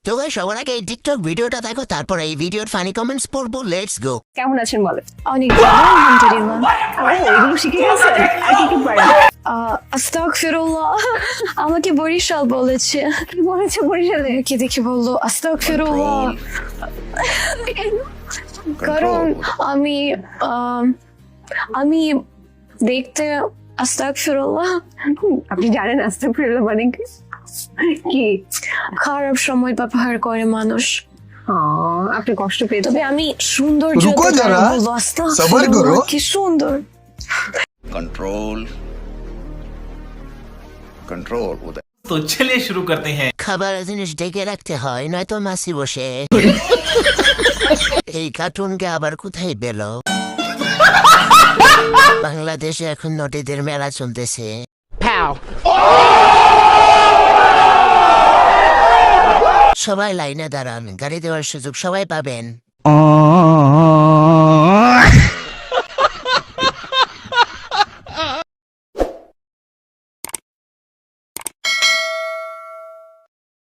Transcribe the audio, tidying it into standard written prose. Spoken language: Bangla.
তো গাইস সবার আগে এই টিকটক ভিডিওটা দেখো, তারপর এই ভিডিওর ফানি কমেন্টস পড়বো। Let's go. কেমন আছেন বলেন? অনেক ভালো, আলহামদুলিল্লাহ। এগুলো শিখে গেছেন? আর কি কি পারেন? আস্তাগফিরুল্লাহ, আমাকে বরিশাল বলেছে। কি বলেছে বরিশালে? কি দেখে বললো আস্তাগফিরুল্লাহ, কারণ আমি আমি দেখতে আস্তাগফিরুল্লাহ। আপনি জানেন আস্তাগফিরুল্লাহ মানে কি? কি খারাপ সময় ব্যবহার করে মানুষ, আপনি কষ্ট পেয়েছেন? তবে আমি সৌন্দর্য রুকো যারা, সবার করো। কি সুন্দর। कंट्रोल कंट्रोल उधर। तो चलिए शुरू करते हैं। খাবার জিনিস ডেকে রাখতে হয়, নয়তো মাসি বসে। এই কার্টুনকে আবার কোথায় পেল? বাংলাদেশে এখন নটিদের মেলা চলতেছে। সবাই লাইনে দাঁড়ান, গাড়ি দেওয়ার সুযোগ সবাই পাবেন।